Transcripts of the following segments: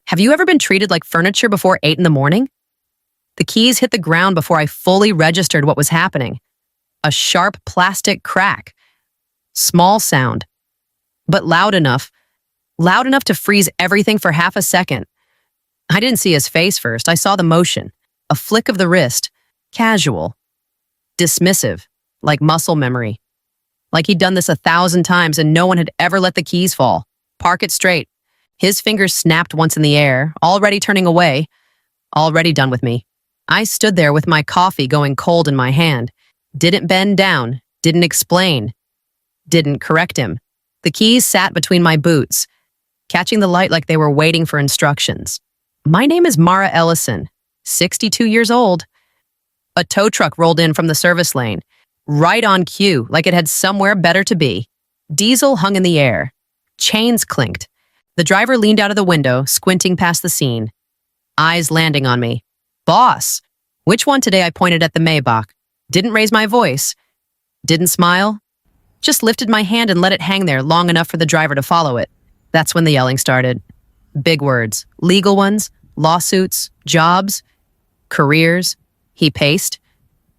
Have you ever been treated like furniture before 8 in the morning? The keys hit the ground before I fully registered what was happening. A sharp plastic crack. Small sound, but loud enough to freeze everything for half a second. I didn't see his face first. I saw the motion. A flick of the wrist. Casual. Dismissive. Like muscle memory. Like he'd done this 1,000 times and no one had ever let the keys fall. Park it straight. His fingers snapped once in the air, already turning away. Already done with me. I stood there with my coffee going cold in my hand. Didn't bend down. Didn't explain. Didn't correct him. The keys sat between my boots, catching the light like they were waiting for instructions. My name is Mara Ellison, 62 years old. A tow truck rolled in from the service lane, right on cue, like it had somewhere better to be. Diesel hung in the air. Chains clinked. The driver leaned out of the window, squinting past the scene. Eyes landing on me. Boss! Which one today? I pointed at the Maybach. Didn't raise my voice. Didn't smile. Just lifted my hand and let it hang there long enough for the driver to follow it. That's when the yelling started. Big words. Legal ones. Lawsuits. Jobs. Careers. He paced.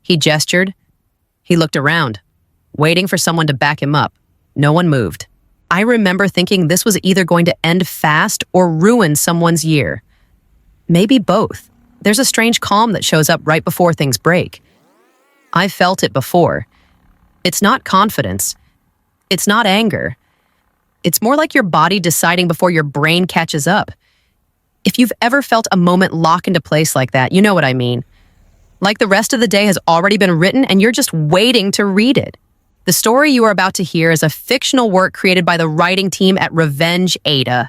He gestured. He looked around, waiting for someone to back him up. No one moved. I remember thinking this was either going to end fast or ruin someone's year. Maybe both. There's a strange calm that shows up right before things break. I've felt it before. It's not confidence. It's not anger. It's more like your body deciding before your brain catches up. If you've ever felt a moment lock into place like that, you know what I mean. Like the rest of the day has already been written and you're just waiting to read it. The story you are about to hear is a fictional work created by the writing team at RevengeAITA.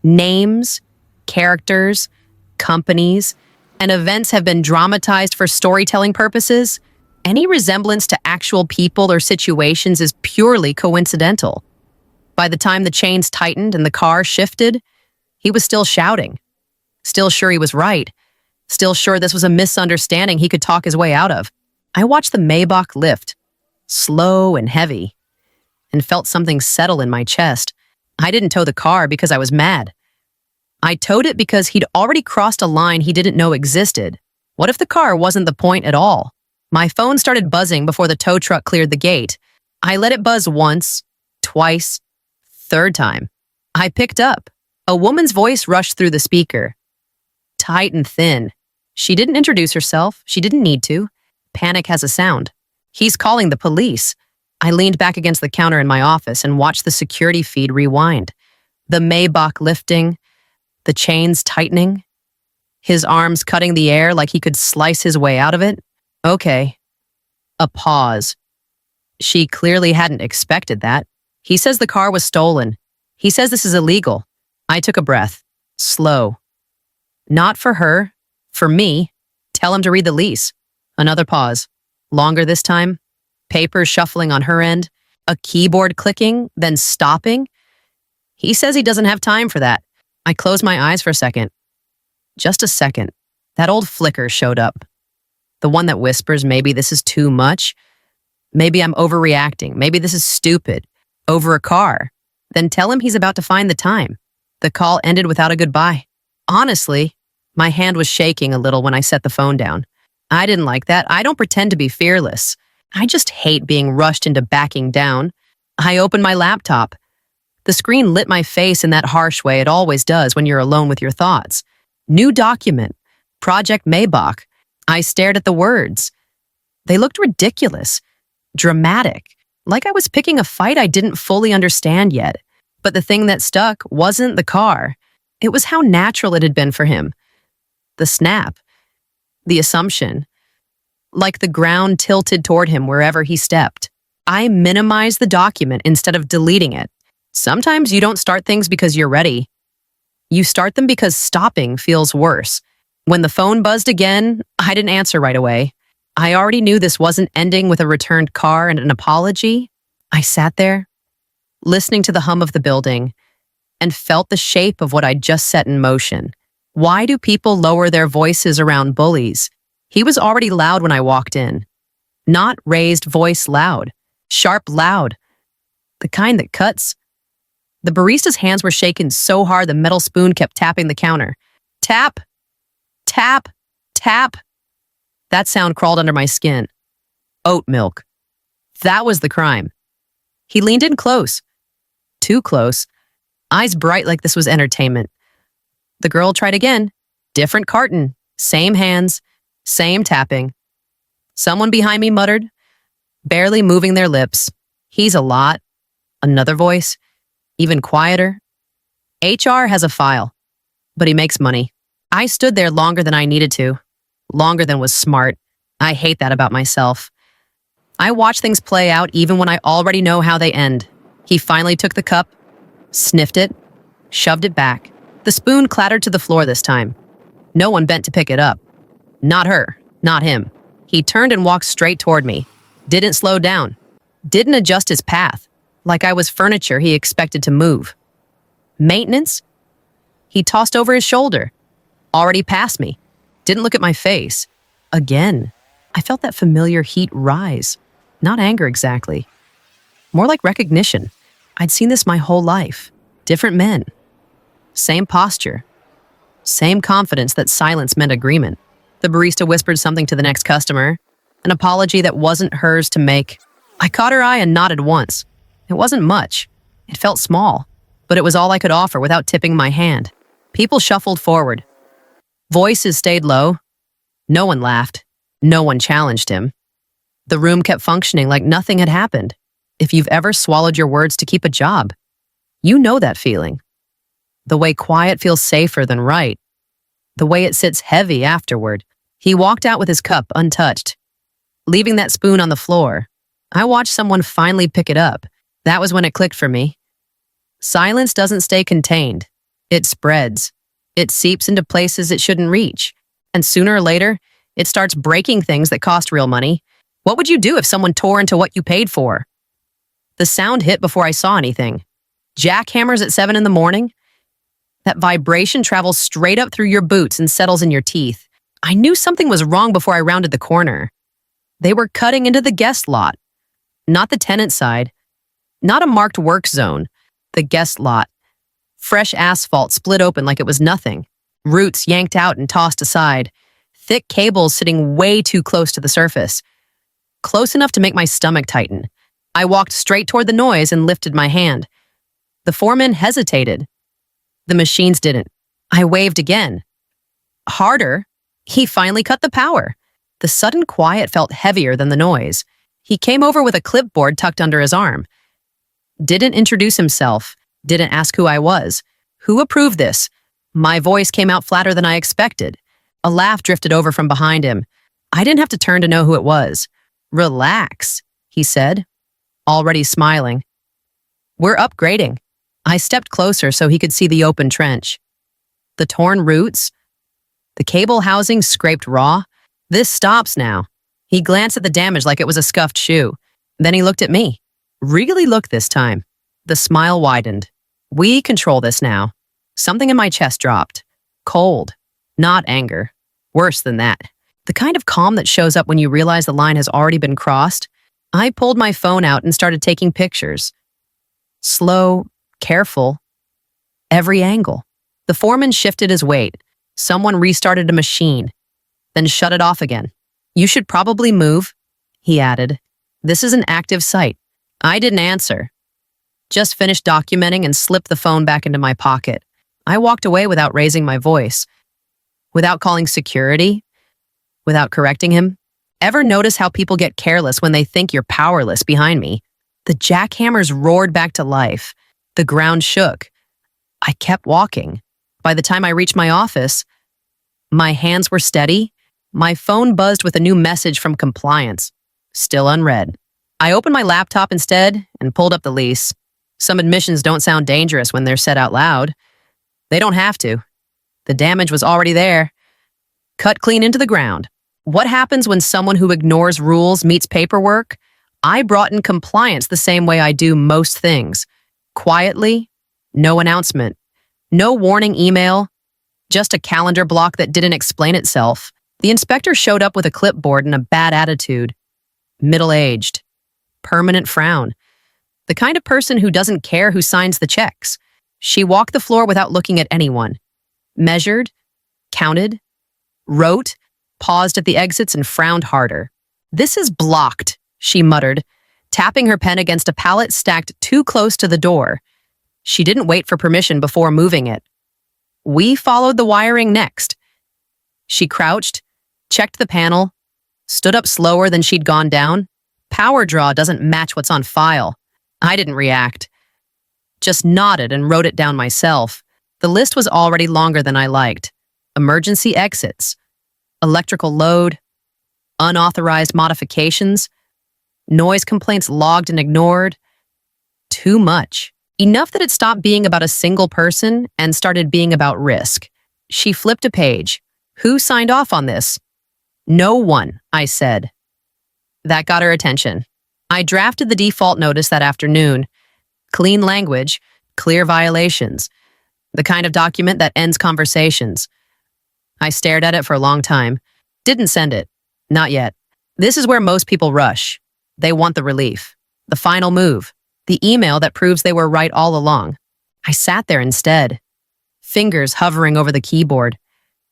Names, characters, companies, and events have been dramatized for storytelling purposes. Any resemblance to actual people or situations is purely coincidental. By the time the chains tightened and the car shifted, he was still shouting. Still sure he was right. Still sure this was a misunderstanding he could talk his way out of. I watched the Maybach lift, slow and heavy, and felt something settle in my chest. I didn't tow the car because I was mad. I towed it because he'd already crossed a line he didn't know existed. What if the car wasn't the point at all? My phone started buzzing before the tow truck cleared the gate. I let it buzz once, twice, third time. I picked up. A woman's voice rushed through the speaker. Tight and thin. She didn't introduce herself. She didn't need to. Panic has a sound. He's calling the police. I leaned back against the counter in my office and watched the security feed rewind. The Maybach lifting, the chains tightening, his arms cutting the air like he could slice his way out of it. Okay. A pause. She clearly hadn't expected that. He says the car was stolen. He says this is illegal. I took a breath. Slow. Not for her. For me. Tell him to read the lease. Another pause. Longer this time. Papers shuffling on her end. A keyboard clicking, then stopping. He says he doesn't have time for that. I closed my eyes for a second. Just a second. That old flicker showed up. The one that whispers, maybe this is too much. Maybe I'm overreacting. Maybe this is stupid. Over a car. Then tell him he's about to find the time. The call ended without a goodbye. Honestly, my hand was shaking a little when I set the phone down. I didn't like that. I don't pretend to be fearless. I just hate being rushed into backing down. I opened my laptop. The screen lit my face in that harsh way it always does when you're alone with your thoughts. New document. Project Maybach. I stared at the words. They looked ridiculous. Dramatic. Like I was picking a fight I didn't fully understand yet. But the thing that stuck wasn't the car. It was how natural it had been for him. The snap. The assumption. Like the ground tilted toward him wherever he stepped. I minimized the document instead of deleting it. Sometimes you don't start things because you're ready. You start them because stopping feels worse. When the phone buzzed again, I didn't answer right away. I already knew this wasn't ending with a returned car and an apology. I sat there, listening to the hum of the building, and felt the shape of what I'd just set in motion. Why do people lower their voices around bullies? He was already loud when I walked in. Not raised voice loud. Sharp loud. The kind that cuts. The barista's hands were shaking so hard the metal spoon kept tapping the counter. Tap, tap, tap. That sound crawled under my skin. Oat milk. That was the crime. He leaned in close. Too close. Eyes bright like this was entertainment. The girl tried again. Different carton. Same hands. Same tapping. Someone behind me muttered, barely moving their lips. He's a lot. Another voice. Even quieter. HR has a file, but he makes money. I stood there longer than I needed to. Longer than was smart. I hate that about myself. I watch things play out even when I already know how they end. He finally took the cup, sniffed it, shoved it back. The spoon clattered to the floor this time. No one bent to pick it up. Not her, not him. He turned and walked straight toward me. Didn't slow down. Didn't adjust his path, like I was furniture he expected to move. Maintenance? He tossed over his shoulder. Already past me. Didn't look at my face. Again. I felt that familiar heat rise. Not anger exactly. More like recognition. I'd seen this my whole life. Different men. Same posture. Same confidence that silence meant agreement. The barista whispered something to the next customer. An apology that wasn't hers to make. I caught her eye and nodded once. It wasn't much. It felt small. But it was all I could offer without tipping my hand. People shuffled forward. Voices stayed low. No one laughed. No one challenged him. The room kept functioning like nothing had happened. If you've ever swallowed your words to keep a job, you know that feeling. The way quiet feels safer than right. The way it sits heavy afterward. He walked out with his cup untouched, leaving that spoon on the floor. I watched someone finally pick it up. That was when it clicked for me. Silence doesn't stay contained. It spreads. It seeps into places it shouldn't reach. And sooner or later, it starts breaking things that cost real money. What would you do if someone tore into what you paid for? The sound hit before I saw anything. Jackhammers at 7 in the morning? That vibration travels straight up through your boots and settles in your teeth. I knew something was wrong before I rounded the corner. They were cutting into the guest lot. Not the tenant side. Not a marked work zone. The guest lot. Fresh asphalt split open like it was nothing. Roots yanked out and tossed aside. Thick cables sitting way too close to the surface. Close enough to make my stomach tighten. I walked straight toward the noise and lifted my hand. The foreman hesitated. The machines didn't. I waved again. Harder. He finally cut the power. The sudden quiet felt heavier than the noise. He came over with a clipboard tucked under his arm. Didn't introduce himself. Didn't ask who I was. Who approved this? My voice came out flatter than I expected. A laugh drifted over from behind him. I didn't have to turn to know who it was. Relax, he said, already smiling. We're upgrading. I stepped closer so he could see the open trench. The torn roots. The cable housing scraped raw. This stops now. He glanced at the damage like it was a scuffed shoe. Then he looked at me. Really looked this time. The smile widened. We control this now. Something in my chest dropped. Cold. Not anger. Worse than that. The kind of calm that shows up when you realize the line has already been crossed. I pulled my phone out and started taking pictures. Slow, careful. Every angle. The foreman shifted his weight. Someone restarted a machine, then shut it off again. You should probably move, he added. This is an active site. I didn't answer. Just finished documenting and slipped the phone back into my pocket. I walked away without raising my voice. Without calling security. Without correcting him. Ever notice how people get careless when they think you're powerless behind me? The jackhammers roared back to life. The ground shook. I kept walking. By the time I reached my office, my hands were steady. My phone buzzed with a new message from compliance. Still unread. I opened my laptop instead and pulled up the lease. Some admissions don't sound dangerous when they're said out loud. They don't have to. The damage was already there. Cut clean into the ground. What happens when someone who ignores rules meets paperwork? I brought in compliance the same way I do most things. Quietly, no announcement. No warning email. Just a calendar block that didn't explain itself. The inspector showed up with a clipboard and a bad attitude. Middle-aged. Permanent frown. The kind of person who doesn't care who signs the checks. She walked the floor without looking at anyone. Measured, counted, wrote, paused at the exits, and frowned harder. "This is blocked," she muttered, tapping her pen against a pallet stacked too close to the door. She didn't wait for permission before moving it. We followed the wiring next. She crouched, checked the panel, stood up slower than she'd gone down. Power draw doesn't match what's on file. I didn't react. Just nodded and wrote it down myself. The list was already longer than I liked. Emergency exits, electrical load, unauthorized modifications, noise complaints logged and ignored. Too much. Enough that it stopped being about a single person and started being about risk. She flipped a page. Who signed off on this? No one, I said. That got her attention. I drafted the default notice that afternoon. Clean language, clear violations. The kind of document that ends conversations. I stared at it for a long time. Didn't send it. Not yet. This is where most people rush. They want the relief. The final move. The email that proves they were right all along. I sat there instead. Fingers hovering over the keyboard.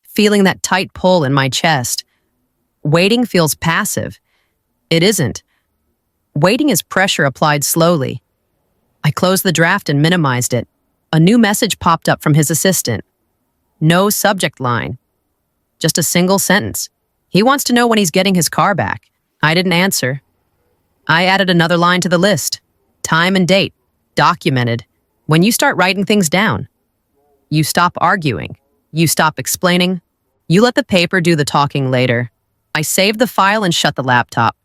Feeling that tight pull in my chest. Waiting feels passive. It isn't. Waiting is pressure applied slowly. I closed the draft and minimized it. A new message popped up from his assistant. No subject line. Just a single sentence. He wants to know when he's getting his car back. I didn't answer. I added another line to the list. Time and date. Documented. When you start writing things down, you stop arguing. You stop explaining. You let the paper do the talking later. I saved the file and shut the laptop.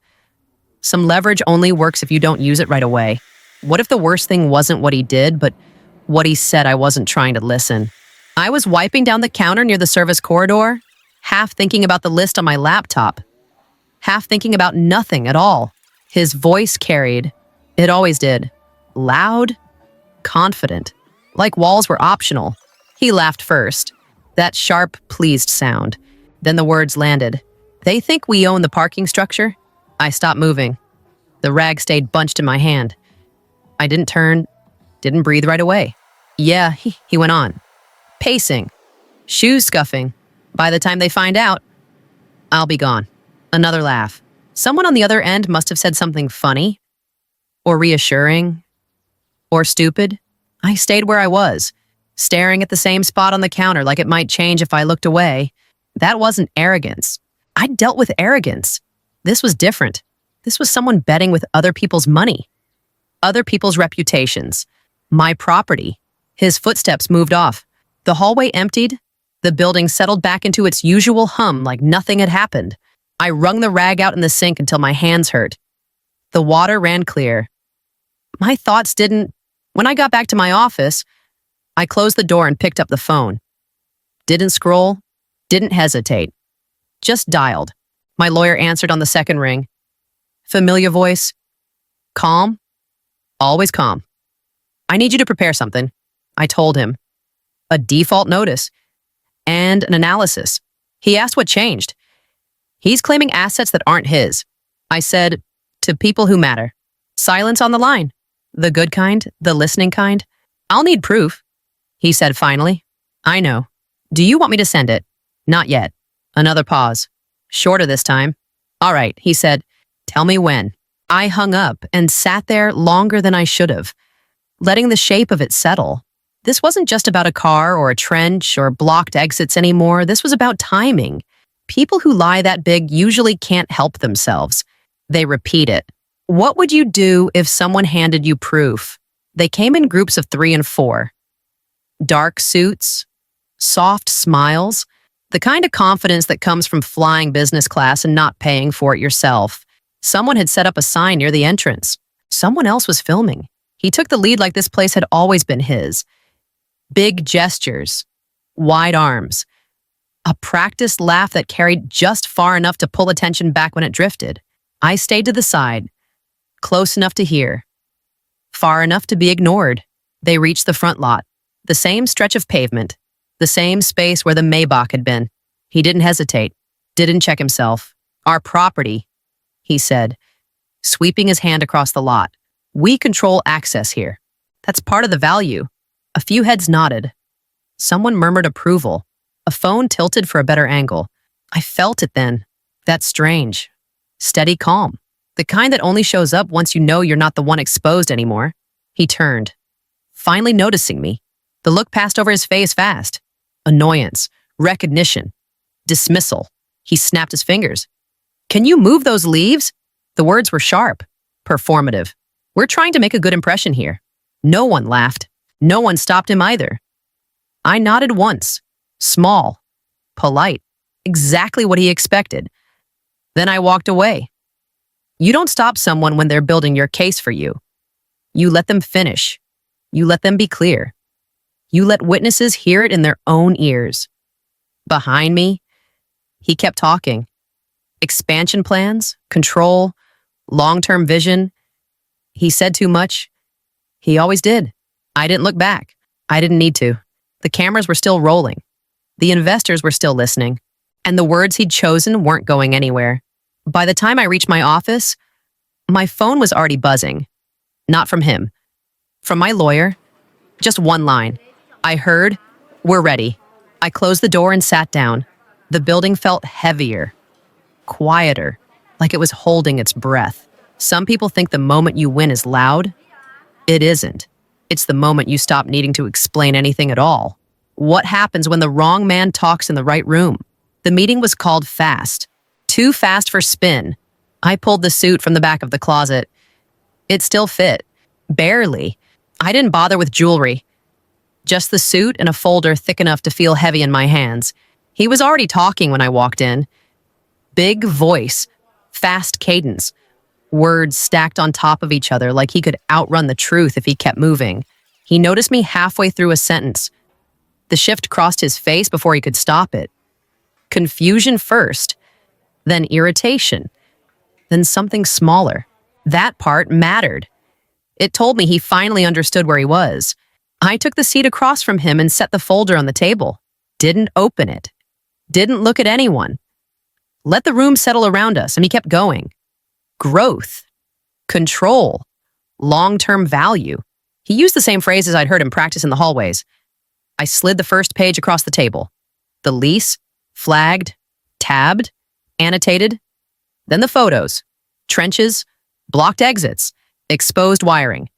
Some leverage only works if you don't use it right away. What if the worst thing wasn't what he did, but what he said? I wasn't trying to listen. I was wiping down the counter near the service corridor, half thinking about the list on my laptop, half thinking about nothing at all. His voice carried. It always did. Loud, confident, like walls were optional. He laughed first. That sharp, pleased sound. Then the words landed. They think we own the parking structure? I stopped moving. The rag stayed bunched in my hand. I didn't turn, didn't breathe right away. Yeah, he went on. Pacing. Shoes scuffing. By the time they find out, I'll be gone. Another laugh. Someone on the other end must have said something funny, or reassuring, or stupid. I stayed where I was, staring at the same spot on the counter like it might change if I looked away. That wasn't arrogance. I'd dealt with arrogance. This was different. This was someone betting with other people's money, other people's reputations, my property. His footsteps moved off. The hallway emptied. The building settled back into its usual hum like nothing had happened. I wrung the rag out in the sink until my hands hurt. The water ran clear. My thoughts didn't. When I got back to my office, I closed the door and picked up the phone. Didn't scroll, didn't hesitate. Just dialed. My lawyer answered on the second ring. Familiar voice. Calm. Always calm. I need you to prepare something. I told him. A default notice. And an analysis. He asked what changed. He's claiming assets that aren't his. I said, to people who matter. Silence on the line. The good kind, the listening kind. I'll need proof. He said finally. I know. Do you want me to send it? Not yet. Another pause. Shorter this time. All right, he said. Tell me when. I hung up and sat there longer than I should have, letting the shape of it settle. This wasn't just about a car or a trench or blocked exits anymore. This was about timing. People who lie that big usually can't help themselves. They repeat it. What would you do if someone handed you proof? They came in groups of 3 and 4. Dark suits, soft smiles, the kind of confidence that comes from flying business class and not paying for it yourself. Someone had set up a sign near the entrance. Someone else was filming. He took the lead like this place had always been his. Big gestures, wide arms, a practiced laugh that carried just far enough to pull attention back when it drifted. I stayed to the side, close enough to hear, far enough to be ignored. They reached the front lot, the same stretch of pavement, the same space where the Maybach had been. He didn't hesitate, didn't check himself. Our property, he said, sweeping his hand across the lot. We control access here. That's part of the value. A few heads nodded. Someone murmured approval. A phone tilted for a better angle. I felt it then. That's strange. Steady calm. The kind that only shows up once you know you're not the one exposed anymore. He turned, finally noticing me. The look passed over his face fast. Annoyance, recognition, dismissal. He snapped his fingers. Can you move those leaves? The words were sharp, performative. We're trying to make a good impression here. No one laughed. No one stopped him either. I nodded once. Small, polite, exactly what he expected. Then I walked away. You don't stop someone when they're building your case for you. You let them finish. You let them be clear. You let witnesses hear it in their own ears. Behind me, he kept talking. Expansion plans, control, long-term vision. He said too much. He always did. I didn't look back. I didn't need to. The cameras were still rolling. The investors were still listening. And the words he'd chosen weren't going anywhere. By the time I reached my office, my phone was already buzzing. Not from him. From my lawyer. Just one line. I heard, "We're ready." I closed the door and sat down. The building felt heavier, quieter, like it was holding its breath. Some people think the moment you win is loud. It isn't. It's the moment you stop needing to explain anything at all. What happens when the wrong man talks in the right room? The meeting was called fast. Too fast for spin. I pulled the suit from the back of the closet. It still fit. Barely. I didn't bother with jewelry. Just the suit and a folder thick enough to feel heavy in my hands. He was already talking when I walked in. Big voice. Fast cadence. Words stacked on top of each other like he could outrun the truth if he kept moving. He noticed me halfway through a sentence. The shift crossed his face before he could stop it. Confusion first, then irritation, then something smaller. That part mattered. It told me he finally understood where he was. I took the seat across from him and set the folder on the table. Didn't open it. Didn't look at anyone. Let the room settle around us, and he kept going. Growth, control, long-term value. He used the same phrases I'd heard him practice in the hallways. I slid the first page across the table. The lease, flagged, tabbed, annotated. Then the photos, trenches, blocked exits, exposed wiring.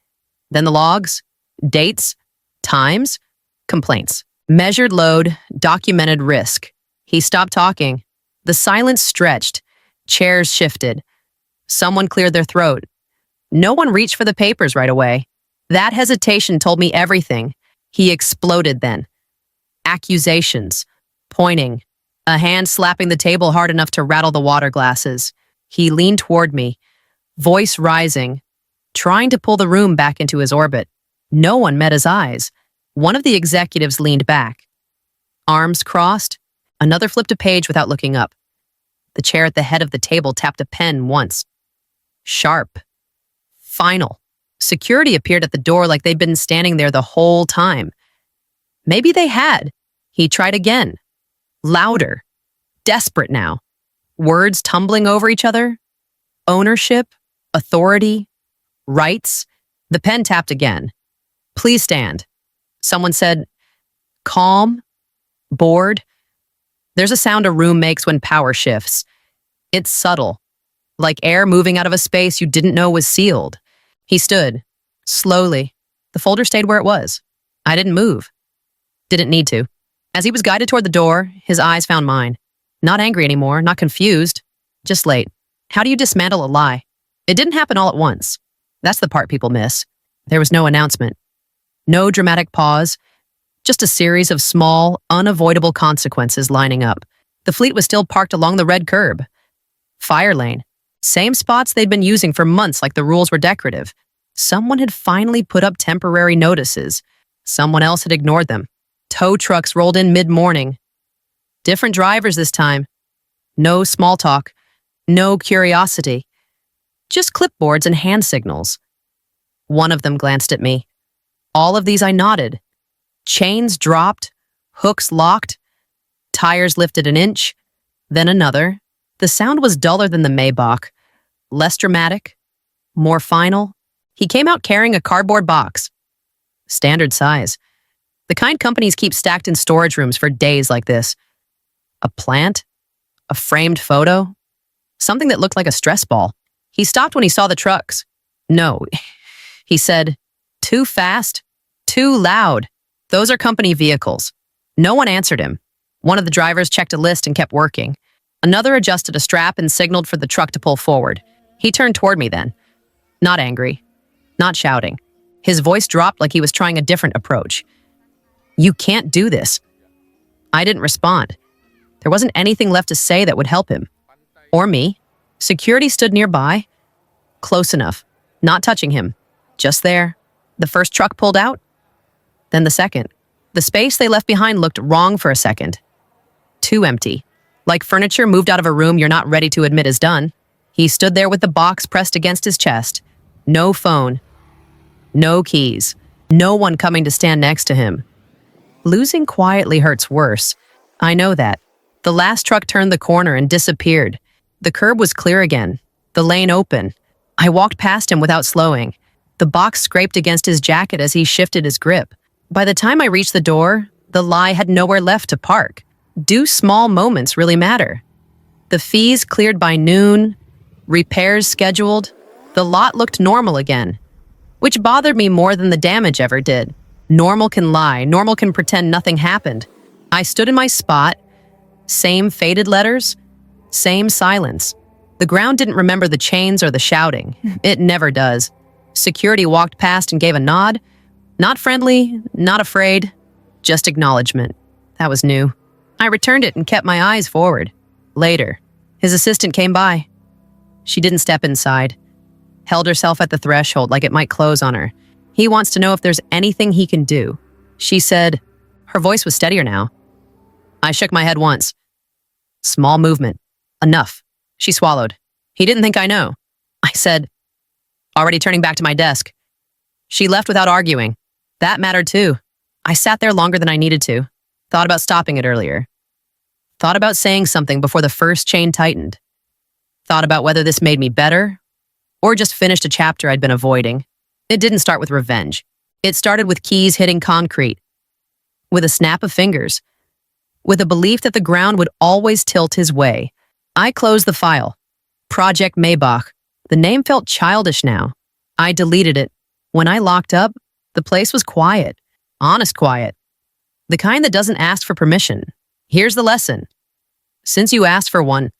Then the logs, dates, times, complaints. Measured load, documented risk. He stopped talking. The silence stretched. Chairs shifted. Someone cleared their throat. No one reached for the papers right away. That hesitation told me everything. He exploded then. Accusations, pointing, a hand slapping the table hard enough to rattle the water glasses. He leaned toward me, voice rising, trying to pull the room back into his orbit. No one met his eyes. One of the executives leaned back. Arms crossed, another flipped a page without looking up. The chair at the head of the table tapped a pen once. Sharp. Final. Security appeared at the door like they'd been standing there the whole time. Maybe they had. He tried again. Louder. Desperate now. Words tumbling over each other. Ownership. Authority. Rights. The pen tapped again. Please stand. Someone said, calm. Bored. There's a sound a room makes when power shifts. It's subtle. Like air moving out of a space you didn't know was sealed. He stood. Slowly. The folder stayed where it was. I didn't move. Didn't need to. As he was guided toward the door, his eyes found mine. Not angry anymore, not confused. Just late. How do you dismantle a lie? It didn't happen all at once. That's the part people miss. There was no announcement. No dramatic pause. Just a series of small, unavoidable consequences lining up. The fleet was still parked along the red curb. Fire lane. Same spots they'd been using for months like the rules were decorative. Someone had finally put up temporary notices. Someone else had ignored them. Tow trucks rolled in mid-morning. Different drivers this time. No small talk. No curiosity. Just clipboards and hand signals. One of them glanced at me. All of these I nodded. Chains dropped. Hooks locked. Tires lifted an inch. Then another. The sound was duller than the Maybach. Less dramatic. More final. He came out carrying a cardboard box. Standard size. The kind companies keep stacked in storage rooms for days like this. A plant? A framed photo? Something that looked like a stress ball. He stopped when he saw the trucks. No, he said, too fast, too loud. Those are company vehicles. No one answered him. One of the drivers checked a list and kept working. Another adjusted a strap and signaled for the truck to pull forward. He turned toward me then. Not angry. Not shouting. His voice dropped like he was trying a different approach. You can't do this. I didn't respond. There wasn't anything left to say that would help him. Or me. Security stood nearby. Close enough. Not touching him. Just there. The first truck pulled out. Then the second. The space they left behind looked wrong for a second. Too empty. Like furniture moved out of a room you're not ready to admit is done. He stood there with the box pressed against his chest. No phone. No keys. No one coming to stand next to him. Losing quietly hurts worse. I know that. The last truck turned the corner and disappeared. The curb was clear again. The lane open. I walked past him without slowing. The box scraped against his jacket as he shifted his grip. By the time I reached the door, the lie had nowhere left to park. Do small moments really matter? The fees cleared by noon, repairs scheduled. The lot looked normal again, which bothered me more than the damage ever did. Normal can lie. Normal can pretend nothing happened. I stood in my spot. Same faded letters. Same silence. The ground didn't remember the chains or the shouting. It never does. Security walked past and gave a nod. Not friendly, not afraid, just acknowledgement. That was new. I returned it and kept my eyes forward. Later, his assistant came by. She didn't step inside. Held herself at the threshold like it might close on her. He wants to know if there's anything he can do. She said, her voice was steadier now. I shook my head once. Small movement. Enough. She swallowed. He didn't think I know. I said, already turning back to my desk. She left without arguing. That mattered too. I sat there longer than I needed to. Thought about stopping it earlier. Thought about saying something before the first chain tightened. Thought about whether this made me better or just finished a chapter I'd been avoiding. It didn't start with revenge. It started with keys hitting concrete. With a snap of fingers. With a belief that the ground would always tilt his way. I closed the file. Project Maybach. The name felt childish now. I deleted it. When I locked up, the place was quiet. Honest quiet. The kind that doesn't ask for permission. Here's the lesson. Since you asked for one,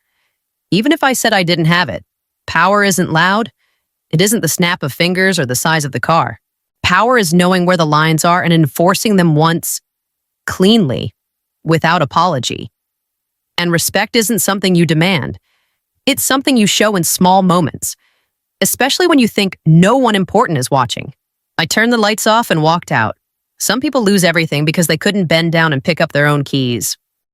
even if I said I didn't have it, power isn't loud. It isn't the snap of fingers or the size of the car. Power is knowing where the lines are and enforcing them once, cleanly, without apology. And respect isn't something you demand. It's something you show in small moments, especially when you think no one important is watching. I turned the lights off and walked out. Some people lose everything because they couldn't bend down and pick up their own keys.